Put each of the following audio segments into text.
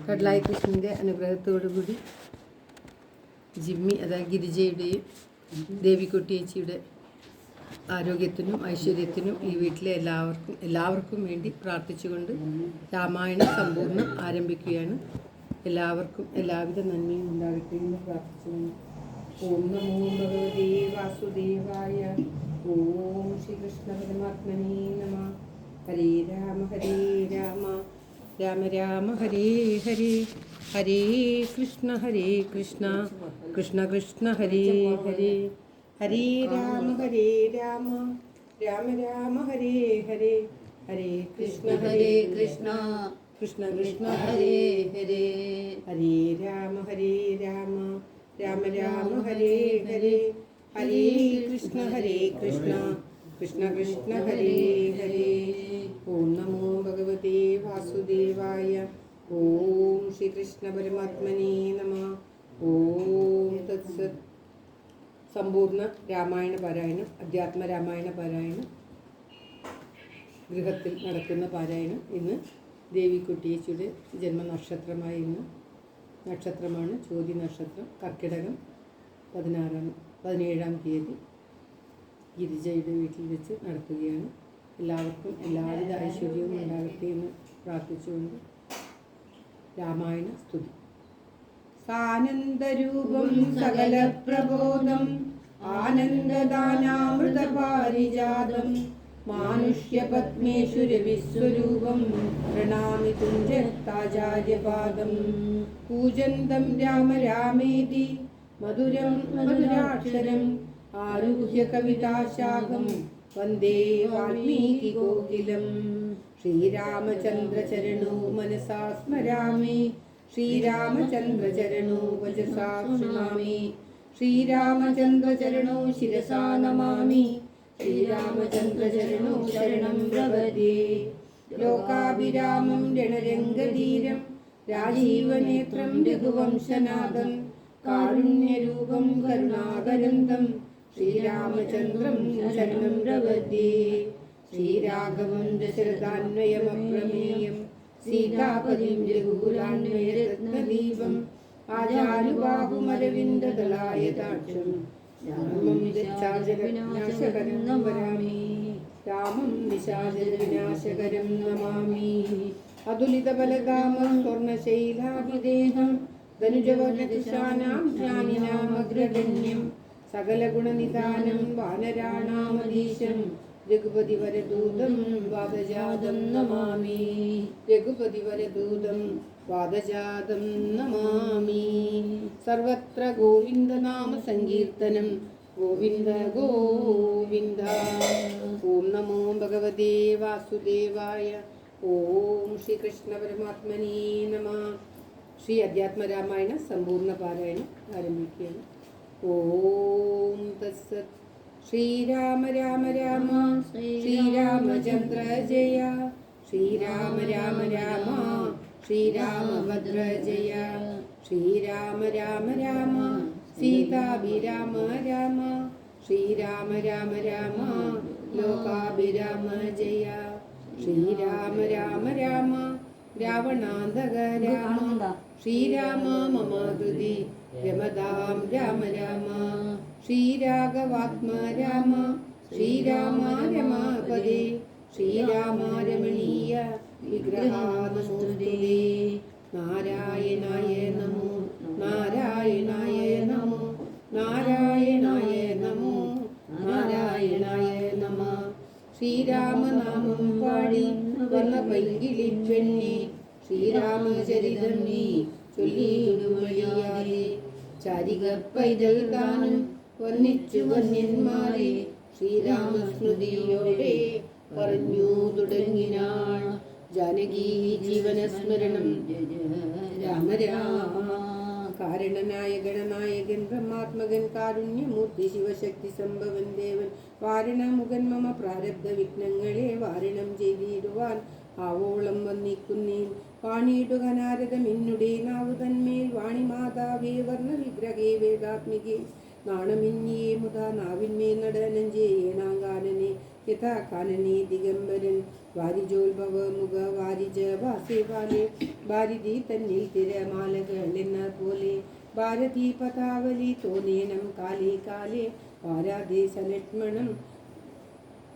കടലായി കൃഷ്ണൻ്റെ അനുഗ്രഹത്തോടുകൂടി ജിമ്മി അതായത് ഗിരിജയുടെയും ദേവിക്കുട്ടിയേച്ചിയുടെ ആരോഗ്യത്തിനും ഐശ്വര്യത്തിനും ഈ വീട്ടിലെ എല്ലാവർക്കും വേണ്ടി പ്രാർത്ഥിച്ചുകൊണ്ട് രാമായണം സമ്പൂർണ്ണം ആരംഭിക്കുകയാണ്. എല്ലാവർക്കും എല്ലാവിധ നന്മയും ഉണ്ടാകട്ടെ എന്ന് പ്രാർത്ഥിച്ചുകൊണ്ട് ഓം നമോ ഭഗവതേ വാസുദേവായ. ഓം ശ്രീകൃഷ്ണ പരമാത്മനേ നമഃ. ഹരേ രാമ രാമ രാമ ഹരേ ഹരേ, ഹരേ കൃഷ്ണ കൃഷ്ണ കൃഷ്ണ ഹരേ ഹരേ, ഹരേ രാമ രാമ രാമ ഹരേ ഹരേ, ഹരേ കൃഷ്ണ കൃഷ്ണ കൃഷ്ണ ഹരേ ഹരേ, ഹരേ രാമ രാമ രാമ ഹരേ ഹരേ, ഹരേ കൃഷ്ണ കൃഷ്ണ ഹരേ ഹരേ. ഓം നമോ ഭഗവതേ വാസുദേവായ. ഓം ശ്രീകൃഷ്ണ പരമാത്മനേ നമഃ. ഓം തത്സത്. സമ്പൂർണ്ണ രാമായണ പാരായണം, അധ്യാത്മ രാമായണ പാരായണം, ഗൃഹത്തിൽ നടക്കുന്ന പാരായണം. ഇന്ന് ദേവിക്കുട്ടിയേച്ചിയുടെ ജന്മനക്ഷത്രമായ ഇന്ന് നക്ഷത്രമാണ് ചോതി നക്ഷത്രം. കർക്കിടകം 17-ാം തീയതി ഗിരിജയുടെ വീട്ടിൽ വെച്ച് നടത്തുകയാണ്. എല്ലാവർക്കും എല്ലാവിധ ഐശ്വര്യവും ഉണ്ടാകട്ടെ എന്ന് പ്രാർത്ഥിച്ചുകൊണ്ട് രാമായണ സ്തുതി. സാനന്ദരൂപം സകല പ്രബോധം ആനന്ദദാനാമൃതപാരിജാതം മാനുഷ്യപത്മേശ്വരവിസ്വരൂപം പ്രണാമി തുഞ്ചത്താചാര്യപാദം. പൂജന്തം രാമ രാമേതി മധുരം മധുരാക്ഷരം ആരുഹ്യ കവിതാശാഖം വന്ദേ വാൽമീകി കോകിലം. ശ്രീരാമചന്ദ്രചരണോ മനസാ സ്മരാമി, ശ്രീരാമചന്ദ്രചരണോ വചസാ ശൃണാമി, ശ്രീരാമചന്ദ്രചരണോ ശിരസാ നമാമി, ശ്രീരാമചന്ദ്രചരണോ ശരണം പ്രപദ്യേ. ലോകാഭിരാമം രണരംഗധീരം രാജീവനേത്രം രഘുവംശനാഥം കാരുണ്യരൂപം കരുണാകരന്തം ശ്രീരാമചന്ദ്രം ശരണം പ്രപദ്യേ. ശ്രീരാഘവം ദശരഥാന്വയമപ്രമേയം സീതാപതിം രഘുകുലാന്വയരത്നദീപം ആചാരുബാഹുമരവിന്ദദളായതാക്ഷം രാമം നിശാചരവിനാശകരം നമാമി, രാമം നിശാചരവിനാശകരം നമാമി. അതുലിതബലധാമ സ്വർണശൈലാഭിദേഹം ധനുജവനദിശാനാം ജ്ഞാനിനാമഗ്രഗണ്യം സകലഗുണനിധാനം വാനരാണാമധീശം രഘുപതിവരദൂതം വാദജാതം നമാമി, രഘുപതിവരദൂതം വാദജാതം നമാമി. സർവത്ര ഗോവിന്ദനാമ സങ്കീർത്തനം ഗോവിന്ദ ഗോവിന്ദ. ഓം നമോ ഭഗവതേ വാസുദേവായ. ഓം ശ്രീകൃഷ്ണ പരമാത്മനേ നമഃ. ശ്രീ അധ്യാത്മരാമായണ സമ്പൂർണ്ണ പാരായണം ആരംഭിക്കുകയാണ്. ഓം തത്സത്. ശ്രീരാമ രാമ ശ്രീരാമചന്ദ്ര ജയ, ശ്രീരാമ രാമ ശ്രീരാമഭദ്ര ജയ, ശ്രീരാമ രാമ സീതാഭിരാമ രാമ, ശ്രീരാമ രാമ ലോകാഭിരാമ ജയ, ശ്രീരാമ രാമ രാവണാന്തക രാമ, ശ്രീരാമ മമ ഹൃദി രമതാം രാമ ശ്രീരാഘവാത്മ രാമ, ശ്രീരാമ രമാപദേ, ശ്രീരാമ രമണീയ വിഗ്രഹാനമോസ്തുതേ. നാരായണായ നമോ നാരായണായ നമോ നാരായണായ നമോ നാരായണായ നമഃ. ശ്രീരാമനാമം പാടി വന്ന പൈങ്കിളി പെണ്ണെ, ശ്രീരാമചരിതം നീ ചൊല്ലിയിടുമൊഴിയാതെ. ചാരിക പൈതൽ താനും വർണ്ണിച്ചു വന്യന്മാരെ ശ്രീരാമസ്മൃതിയോടെ പറഞ്ഞു തുടങ്ങിനാൾ. ജാനകി ജീവനസ്മരണം രാമ രാമ. കാരണനായ ഗണനായകൻ ബ്രഹ്മാത്മകൻ കാരുണ്യമൂർത്തി ശിവശക്തി സംഭവൻ ദേവൻ വാരണമുഖൻ മമ പ്രാരബ്ധ വിഘ്നങ്ങളെ വാരണം ചെയ്തിടുവാൻ ആവോളം വന്നിക്കുന്നേൻ. വാണിയിടുക നാരദം എന്നുടെ നാവു തന്മേൽ, വാണിമാതാവേ വർണ്ണ വിഗ്രഹേ വേദാത്മികേ നാണമിന്നിയേ മുതാ നാവിന്മേൽ നടനം ചെയ്യണാങ്കാനനെ യഥാ കാനനെ ദിഗംബരൻ വാരിജോത്ഭവ മുഖ വാരിജ വാസേ ബാലേ ഭാരതി തന്നിൽ തിരമാലകൾ എന്ന പോലെ ഭാരതി പതാവലി തോന്നേനം കാലേ കാലേ പാരാദേശ ലക്ഷ്മണം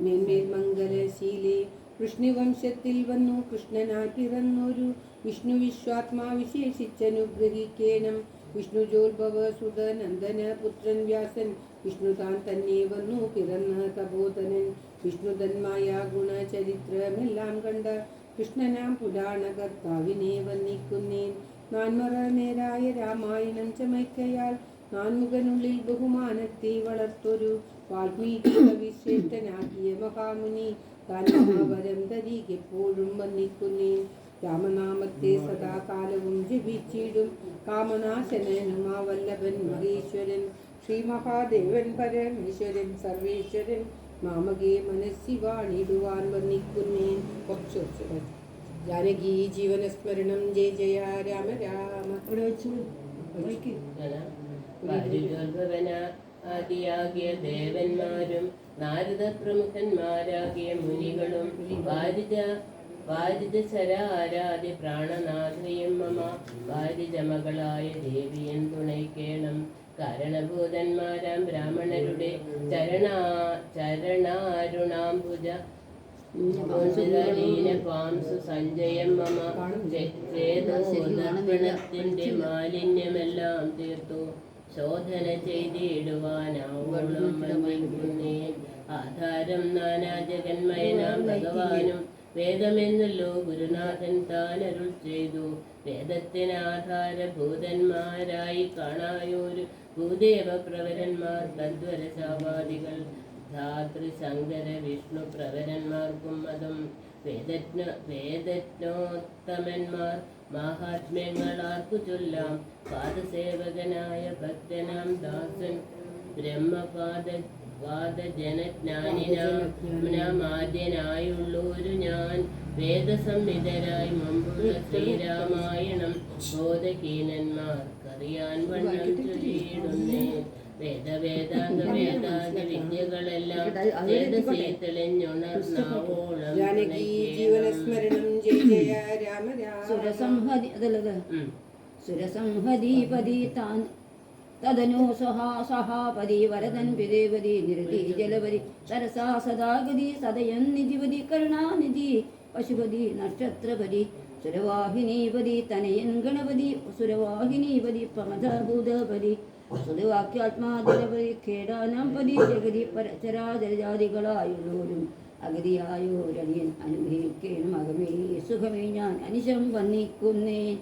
മേന്മേൽ മംഗലശീലേ. വൃഷ്ണിവംശത്തിൽ വന്നു കൃഷ്ണനായി പിറന്നൊരു വിഷ്ണു വിശ്വാത്മാ വിശേഷിച്ചനുഗ്രഹിക്കേണം. വിഷ്ണുജോത്ഭവ സുത നന്ദന പുത്രൻ വ്യാസൻ വിഷ്ണു താൻ തന്നെ വന്നു പിറന്ന തപോധനൻ. വിഷ്ണുതന്മായ ഗുണചരിത്രമെല്ലാം കണ്ട കൃഷ്ണനാം പുരാണകർത്താവിനെ വന്ദിക്കുന്നേൻ. നാൻമറ നേരായ രാമായണം ചമയ്ക്കയാൽ നാൻമുഖനുള്ളിൽ ബഹുമാനത്തെ വളർത്തൊരു വാൽമീകി കവിശ്രേഷ്ഠനാക്കിയ മഹാമുനി താൻ മഹാവരം തരികെപ്പോഴും വന്ദിക്കുന്നേൻ. രാമനാമത്തെ സദാകാലവും ജപിച്ചിടും കാമനാശനനുമാ വല്ലഭൻ മഹേശ്വരൻ ശ്രീ മഹാദേവൻ പരമേശ്വരൻ സർവേശ്വരൻ മാമകേ മനസ്സി വാണിടുവാൻ വന്ദിക്കുന്നേൻ. ജാനകി ജീവനസ്മരണം ജയ ജയ രാമ രാമ. ആദിയാകിയ ദേവന്മാരും നാരദ പ്രമുഖന്മാരാകിയ മുനികളും വാരിജശരാരാധി പ്രാണനാഥയും മമ വാരിജമകളായ ദേവിയൻ തുണയ്ക്കേണം. കാരണഭൂതന്മാരാം ബ്രാഹ്മണരുടെ ചരണാരുണാംബുജ പാംസു സഞ്ജയം മമ ചേതോദർപ്പണത്തിന്റെ മാലിന്യമെല്ലാം തീർത്തു ശോധന ചെയ്തിടുവാനാവോളം വന്ദിക്കുന്നേൻ. ആധാരം നാനാ ജഗന്മയനാം ഭഗവാനും വേദമെന്നല്ലോ ഗുരുനാഥൻ താനരുൾ ചെയ്തു. വേദത്തിനാധാരഭൂതന്മാരായി കാണായൊരു ഭൂദേവ പ്രവരന്മാർ തദ്വരശാവാദികൾ ധാതൃശങ്കര വിഷ്ണു പ്രവരന്മാർക്കും മതം. വേദജ്ഞോത്തമന്മാർ മാഹാത്മ്യങ്ങളാർക്കു ചൊല്ലാം. പാദസേവകനായ ഭക്തനാം ദാസൻ ബ്രഹ്മപാദജ്ഞാനിനാമാദ്യനായുള്ളൊരു ഞാൻ വേദസംഹിതരായി മുമ്പുള്ള ശ്രീരാമായണം ബോധഹീനന്മാർക്കറിയാൻ വണ്ണം ചൊല്ലിയിടുന്നേ. വേദാന്ത വേദാന്ത വിദ്യകളെല്ലാം തെളിഞ്ഞുണർന്നാവോളം സുരസംഹദീപതി താൻ തദനോ സഹാപതി വരദൻ പിതേവതി നിരതി ജലപതി സരസാ സദാഗതി സദയൻ നിധിപതി കരുണാനിധി പശുപതി നക്ഷത്രപതി സുരവാഹിനീപതി തനയൻ ഗണപതി സുരവാഹിനീപതി പ്രമദഭൂതപതി സുരവാക്യാത്മാതിരപതി ഖേടാനാംപതി ജഗതി പരചരാചരജാതികളായുള്ളോരും അഗതിയായോരണിയൻ അനുഗ്രഹിക്കേണം. അകമേ സുഖമേ ഞാൻ അനിശം വന്നിക്കുന്നേൻ.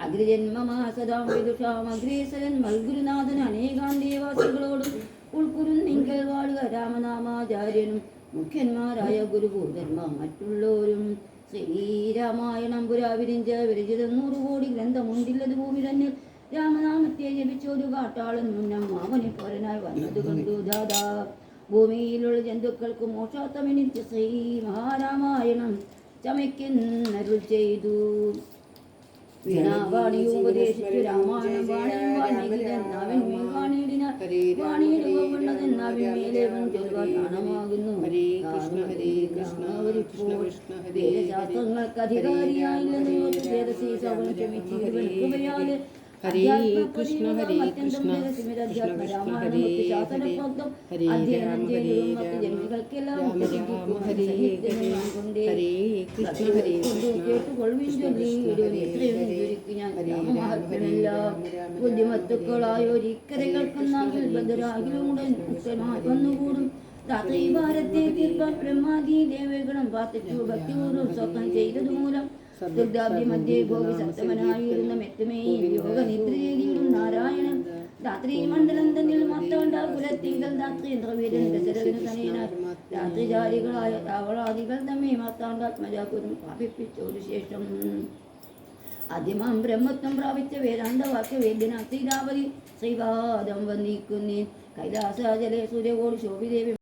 അഗ്രജന്മമാ സദാം വിദുഷാം അഗ്രേസരൻ മൽഗുരുനാഥൻ അനേകാം ദേവാസികളോടും ഉൾക്കുരുന്നിങ്കൽ വാഴുക രാമനാമാചാര്യനും മുഖ്യന്മാരായ ഗുരുഭൂതന്മാർ മറ്റുള്ളവരും. ശ്രീരാമായണം പുരാവിരിഞ്ച വിരചിത 100 കോടി ഗ്രന്ഥമുണ്ടില്ലത് ഭൂമി തന്നിൽ. രാമനാമത്തെ ജപിച്ചൊരു കാട്ടാളൻ മുന്നം മാമനെ പോരനായി വന്നത് കണ്ടു ദാദാ. ഭൂമിയിലുള്ള ജന്തുക്കൾക്ക് മോക്ഷാത്തമെനിച്ച് ശ്രീ മഹാരാമായണം ചമയ്ക്കുന്നരുൾ ചെയ്തു. വീണാവാണിയും ഉപദേശിച്ചു രാമായണം വാണിയും വാണിയിലെന്നാവിന്മേൽ വാണിയിടിന വാണിയിടുകൊള്ളതെന്നാവിന്മേലേവൻ ചൊൽവാണമാകുന്നു. വേദശാസ്ത്രങ്ങൾക്ക് അധികാരിയായില്ലെന്ന് വേദസീ സവൻ ക്ഷമിച്ചിരുവൻ കൃപയാല് അധ്യാത്മം ജന്മികൾക്കെല്ലാം ബുദ്ധിമത്തുക്കളായൊരിക്കരകൾക്കും വന്നുകൂടും. രാത്രി ഭാരത്തെ തീർപ്പാൻ ബ്രഹ്മാദി ദേവഗണം പ്രാർത്ഥിച്ചു ഭക്തിപൂർവ്വം സ്വപ്നം ചെയ്തതു മൂലം ദുർഗാബ്ദി മധ്യേ ഭോഗി സപ്തമനായിരുന്ന മെത്തുമേ യോഗനിദ്രയിലും നാരായണൻ രാത്രി മണ്ഡലം തന്നിൽ മർത്താണ്ട കുലത്തിങ്കൽ രാത്രീന്ദ്രവീരൻ ദശരഥന് തനയനാൽ രാത്രിജാലികളായ രാവളാദികൾ തമ്മെ മർത്താണ്ടാത്മജാപുരം പ്രാപിപ്പിച്ചൊരു ശേഷം ആദ്യമാം ബ്രഹ്മത്വം പ്രാപിച്ച വേദാന്തവാക്യ വേദ്യനാ ശ്രീരാവതി ശ്രീപാദം വന്ദിക്കുന്നേൻ. കൈലാസജലേ സൂര്യകോടി ശോഭിദേവി